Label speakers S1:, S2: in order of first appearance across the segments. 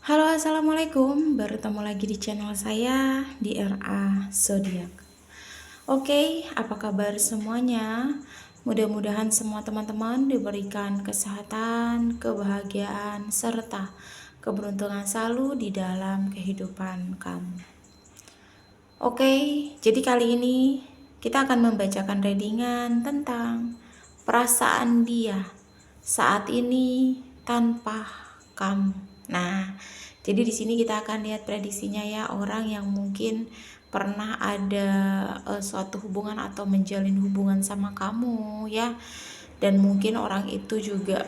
S1: Halo, assalamualaikum. Bertemu lagi di channel saya di RA Zodiak. Oke, apa kabar semuanya? Mudah-mudahan semua teman-teman diberikan kesehatan, kebahagiaan, serta keberuntungan selalu di dalam kehidupan kamu. Oke, jadi kali ini kita akan membacakan readingan tentang perasaan dia saat ini tanpa kamu. Nah, jadi di sini kita akan lihat prediksinya ya, orang yang mungkin pernah ada suatu hubungan atau menjalin hubungan sama kamu ya. Dan mungkin orang itu juga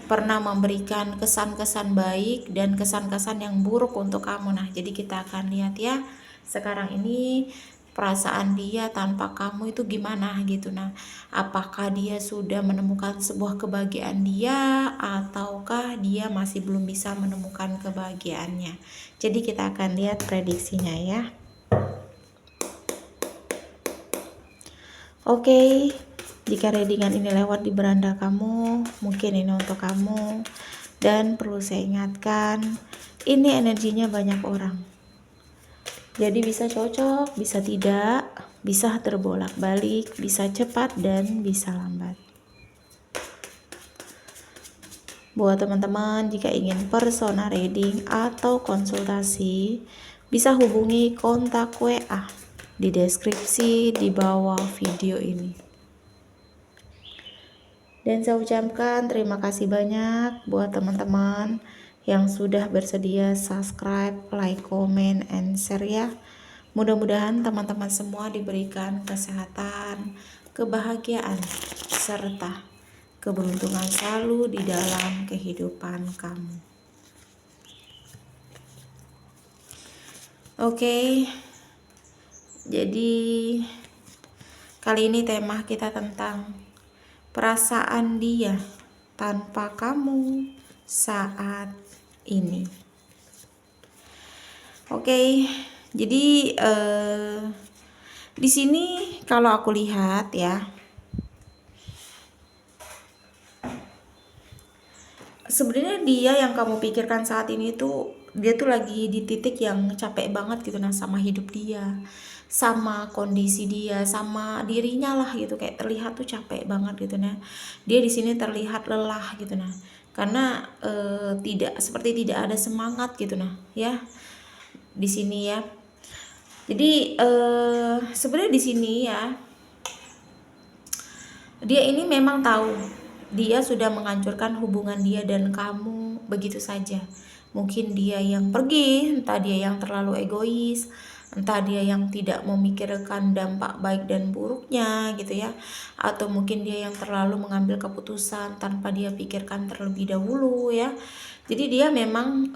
S1: pernah memberikan kesan-kesan baik dan kesan-kesan yang buruk untuk kamu. Nah, jadi kita akan lihat ya sekarang ini perasaan dia tanpa kamu itu gimana gitu. Nah, apakah dia sudah menemukan sebuah kebahagiaan dia ataukah dia masih belum bisa menemukan kebahagiaannya. Jadi kita akan lihat prediksinya ya. Oke, jika readingan ini lewat di beranda kamu, mungkin ini untuk kamu. Dan perlu saya ingatkan, ini energinya banyak orang. Jadi bisa cocok, bisa tidak, bisa terbolak-balik, bisa cepat dan bisa lambat. Buat teman-teman jika ingin personal reading atau konsultasi, bisa hubungi kontak WA di deskripsi di bawah video ini. Dan saya ucapkan terima kasih banyak buat teman-teman yang sudah bersedia subscribe, like, comment, and share ya. Mudah-mudahan teman-teman semua diberikan kesehatan, kebahagiaan, serta keberuntungan selalu di dalam kehidupan kamu. Oke, jadi kali ini tema kita tentang perasaan dia tanpa kamu saat ini. Oke, jadi di sini kalau aku lihat ya, sebenarnya dia yang kamu pikirkan saat ini tuh dia tuh lagi di titik yang capek banget gitu nah sama hidup dia, sama kondisi dia, sama dirinya lah gitu, kayak terlihat tuh capek banget gitu nah. Dia di sini terlihat lelah gitu nah. Karena tidak ada semangat gitu nah ya. Di sini ya. Jadi sebenarnya di sini ya dia ini memang tahu dia sudah menghancurkan hubungan dia dan kamu begitu saja. Mungkin dia yang pergi, entah dia yang terlalu egois, entah dia yang tidak memikirkan dampak baik dan buruknya gitu ya, atau mungkin dia yang terlalu mengambil keputusan tanpa dia pikirkan terlebih dahulu ya. Jadi dia memang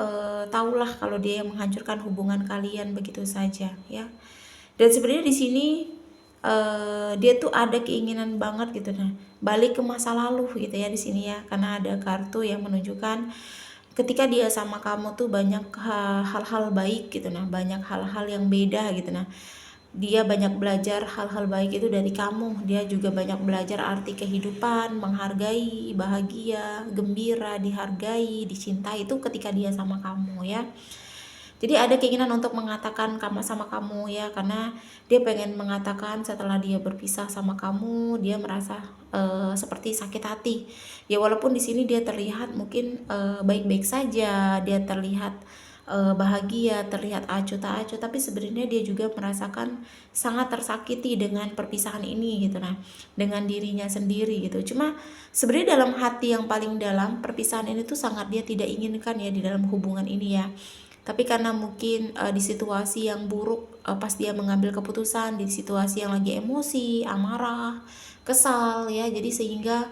S1: tahulah kalau dia yang menghancurkan hubungan kalian begitu saja ya. Dan sebenarnya di sini dia tuh ada keinginan banget gitu nah balik ke masa lalu gitu ya di sini ya, karena ada kartu yang menunjukkan ketika dia sama kamu tuh banyak hal-hal baik gitu nah, banyak hal-hal yang beda gitu nah. Dia banyak belajar hal-hal baik itu dari kamu, dia juga banyak belajar arti kehidupan, menghargai, bahagia, gembira, dihargai, dicintai itu ketika dia sama kamu ya. Jadi ada keinginan untuk mengatakan sama kamu ya, karena dia pengen mengatakan setelah dia berpisah sama kamu, dia merasa seperti sakit hati. Ya walaupun di sini dia terlihat mungkin baik-baik saja, dia terlihat bahagia, terlihat acuh tak acuh, tapi sebenarnya dia juga merasakan sangat tersakiti dengan perpisahan ini gitu nah, dengan dirinya sendiri gitu. Cuma sebenarnya dalam hati yang paling dalam perpisahan ini tuh sangat dia tidak inginkan ya di dalam hubungan ini ya. Tapi karena mungkin di situasi yang buruk, pas dia mengambil keputusan di situasi yang lagi emosi, amarah, kesal ya, jadi sehingga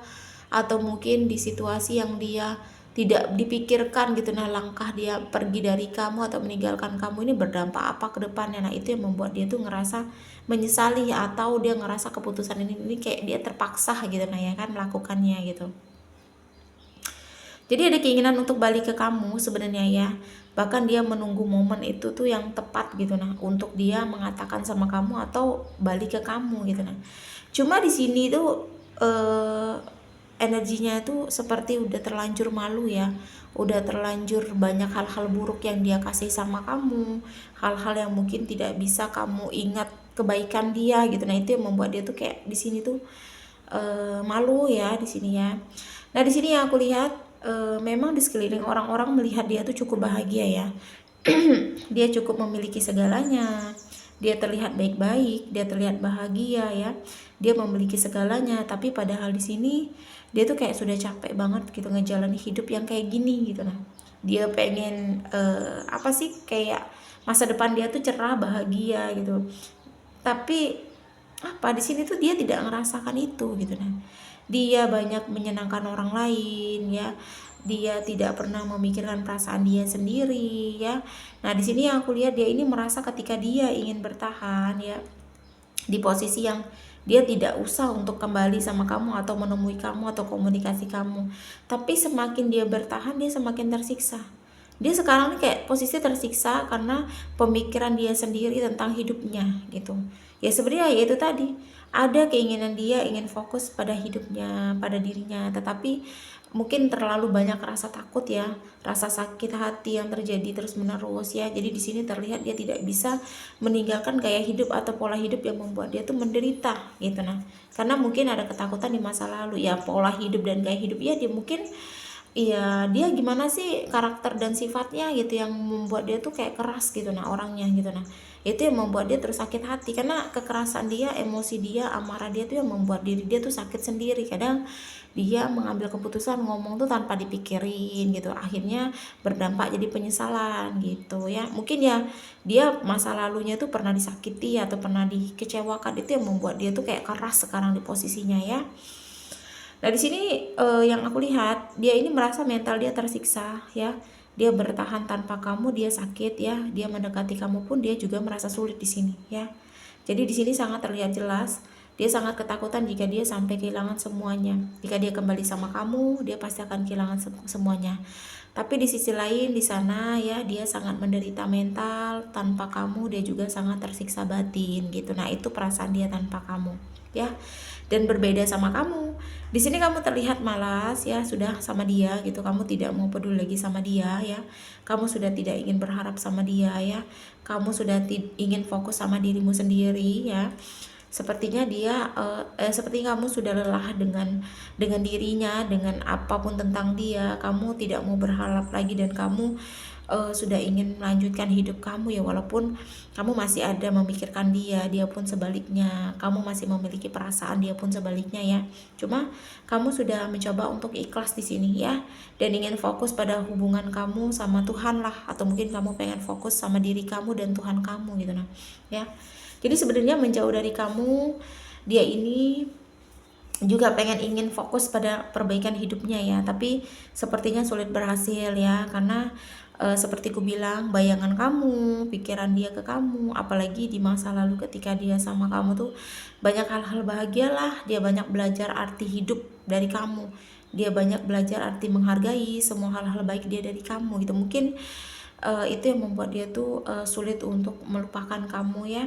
S1: atau mungkin di situasi yang dia tidak dipikirkan gitu nah, langkah dia pergi dari kamu atau meninggalkan kamu ini berdampak apa ke depannya. Nah itu yang membuat dia tuh ngerasa menyesali, atau dia ngerasa keputusan ini kayak dia terpaksa gitu nah ya kan melakukannya gitu. Jadi ada keinginan untuk balik ke kamu sebenarnya ya. Bahkan dia menunggu momen itu tuh yang tepat gitu nah untuk dia mengatakan sama kamu atau balik ke kamu gitu nah. Cuma di sini tuh energinya tuh seperti udah terlanjur malu ya. udah terlanjur banyak hal-hal buruk yang dia kasih sama kamu, hal-hal yang mungkin tidak bisa kamu ingat kebaikan dia gitu. Nah itu yang membuat dia tuh kayak di sini tuh malu ya di sini ya. Nah di sini yang aku lihat memang di sekeliling orang-orang melihat dia tuh cukup bahagia ya. Dia cukup memiliki segalanya, dia terlihat baik-baik, dia terlihat bahagia ya, dia memiliki segalanya, tapi padahal di sini dia tuh kayak sudah capek banget gitu ngejalani hidup yang kayak gini gitu. Nah dia pengen apa sih, kayak masa depan dia tuh cerah bahagia gitu, tapi apa di sini tuh dia tidak ngerasakan itu gitu. Nah dia banyak menyenangkan orang lain ya, dia tidak pernah memikirkan perasaan dia sendiri ya. Nah di sini yang aku lihat dia ini merasa ketika dia ingin bertahan ya di posisi yang dia tidak usah untuk kembali sama kamu atau menemui kamu atau komunikasi kamu, tapi semakin dia bertahan dia semakin tersiksa. Dia sekarang nih kayak posisi tersiksa karena pemikiran dia sendiri tentang hidupnya gitu ya. Sebenarnya ya itu tadi, ada keinginan dia ingin fokus pada hidupnya, pada dirinya, tetapi mungkin terlalu banyak rasa takut ya, rasa sakit hati yang terjadi terus menerus ya. Jadi di sini terlihat dia tidak bisa meninggalkan gaya hidup atau pola hidup yang membuat dia tuh menderita gitu. Nah karena mungkin ada ketakutan di masa lalu ya, pola hidup dan gaya hidup ya, dia mungkin iya dia gimana sih karakter dan sifatnya gitu yang membuat dia tuh kayak keras gitu nah orangnya gitu. Nah itu yang membuat dia terus sakit hati, karena kekerasan dia, emosi dia, amarah dia tuh yang membuat diri dia tuh sakit sendiri. Kadang dia mengambil keputusan ngomong tuh tanpa dipikirin gitu, akhirnya berdampak jadi penyesalan gitu ya. Mungkin ya dia masa lalunya tuh pernah disakiti atau pernah dikecewakan, itu yang membuat dia tuh kayak keras sekarang di posisinya ya. Nah di sini yang aku lihat dia ini merasa mental dia tersiksa ya. Dia bertahan tanpa kamu, dia sakit ya. Dia mendekati kamu pun dia juga merasa sulit di sini ya. Jadi di sini sangat terlihat jelas dia sangat ketakutan jika dia sampai kehilangan semuanya. Jika dia kembali sama kamu, dia pasti akan kehilangan semuanya. Tapi di sisi lain di sana ya dia sangat menderita mental tanpa kamu, dia juga sangat tersiksa batin gitu. Nah itu perasaan dia tanpa kamu ya. Dan berbeda sama kamu, di sini kamu terlihat malas ya, sudah sama dia gitu, kamu tidak mau peduli lagi sama dia ya, kamu sudah tidak ingin berharap sama dia ya, kamu sudah ingin fokus sama dirimu sendiri ya. Sepertinya dia seperti kamu sudah lelah dengan dirinya, dengan apapun tentang dia, kamu tidak mau berharap lagi dan kamu sudah ingin melanjutkan hidup kamu ya, walaupun kamu masih ada memikirkan dia, dia pun sebaliknya, kamu masih memiliki perasaan, dia pun sebaliknya ya. Cuma kamu sudah mencoba untuk ikhlas di sini ya, dan ingin fokus pada hubungan kamu sama Tuhan lah, atau mungkin kamu pengen fokus sama diri kamu dan Tuhan kamu gitu nah ya. Jadi sebenarnya menjauh dari kamu, dia ini juga pengen ingin fokus pada perbaikan hidupnya ya, tapi sepertinya sulit berhasil ya, karena seperti ku bilang, bayangan kamu, pikiran dia ke kamu, apalagi di masa lalu ketika dia sama kamu tuh banyak hal-hal bahagia lah, dia banyak belajar arti hidup dari kamu, dia banyak belajar arti menghargai semua hal-hal baik dia dari kamu gitu. Mungkin itu yang membuat dia tuh sulit untuk melupakan kamu ya.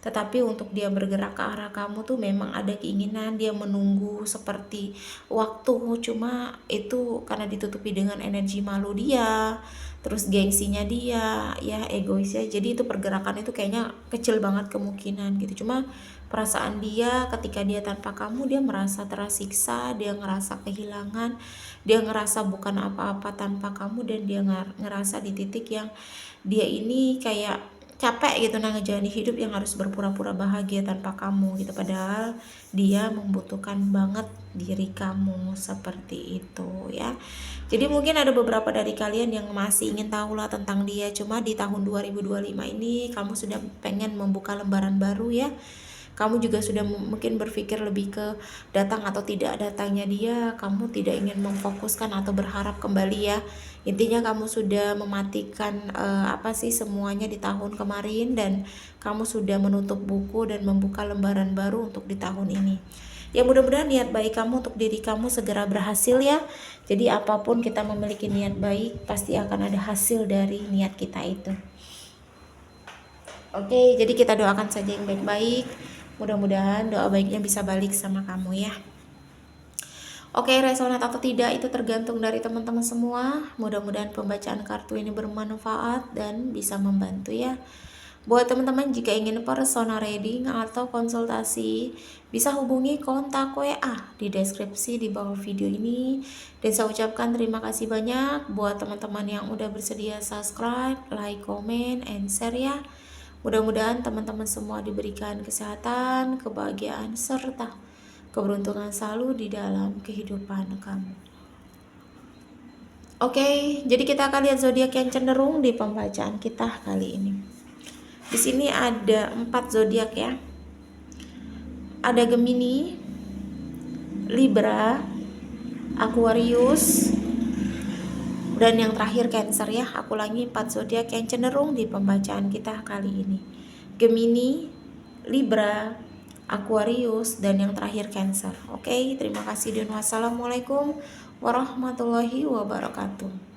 S1: Tetapi untuk dia bergerak ke arah kamu tuh memang ada keinginan, dia menunggu seperti waktu, cuma itu karena ditutupi dengan energi malu dia, terus gengsinya dia ya, egoisnya, jadi itu pergerakan itu kayaknya kecil banget kemungkinan gitu. Cuma perasaan dia ketika dia tanpa kamu, dia merasa tersiksa, dia ngerasa kehilangan, dia ngerasa bukan apa-apa tanpa kamu, dan dia ngerasa di titik yang dia ini kayak capek gitu nah ngejalanin hidup yang harus berpura-pura bahagia tanpa kamu gitu, padahal dia membutuhkan banget diri kamu seperti itu ya. Jadi mungkin ada beberapa dari kalian yang masih ingin tahu lah tentang dia, cuma di tahun 2025 ini kamu sudah pengen membuka lembaran baru ya. Kamu juga sudah mungkin berpikir lebih ke datang atau tidak datangnya dia, kamu tidak ingin memfokuskan atau berharap kembali ya. Intinya kamu sudah mematikan apa sih semuanya di tahun kemarin, dan kamu sudah menutup buku dan membuka lembaran baru untuk di tahun ini. Ya mudah-mudahan niat baik kamu untuk diri kamu segera berhasil ya. Jadi apapun kita memiliki niat baik, pasti akan ada hasil dari niat kita itu. Oke, jadi kita doakan saja yang baik-baik. Mudah-mudahan doa baiknya bisa balik sama kamu ya. Oke, resonat atau tidak itu tergantung dari teman-teman semua. Mudah-mudahan pembacaan kartu ini bermanfaat dan bisa membantu ya. Buat teman-teman jika ingin personal reading atau konsultasi, bisa hubungi kontak WA di deskripsi di bawah video ini. Dan saya ucapkan terima kasih banyak buat teman-teman yang udah bersedia subscribe, like, comment, and share ya. Mudah-mudahan teman-teman semua diberikan kesehatan, kebahagiaan, serta keberuntungan selalu di dalam kehidupan kamu. Oke, jadi kita akan lihat zodiak yang cenderung di pembacaan kita kali ini. Di sini ada 4 zodiak ya. Ada Gemini, Libra, Aquarius, dan yang terakhir Cancer ya. Aku ulangi 4 zodiak yang cenderung di pembacaan kita kali ini. Gemini, Libra, Aquarius, dan yang terakhir Cancer. Oke, terima kasih dan wassalamualaikum warahmatullahi wabarakatuh.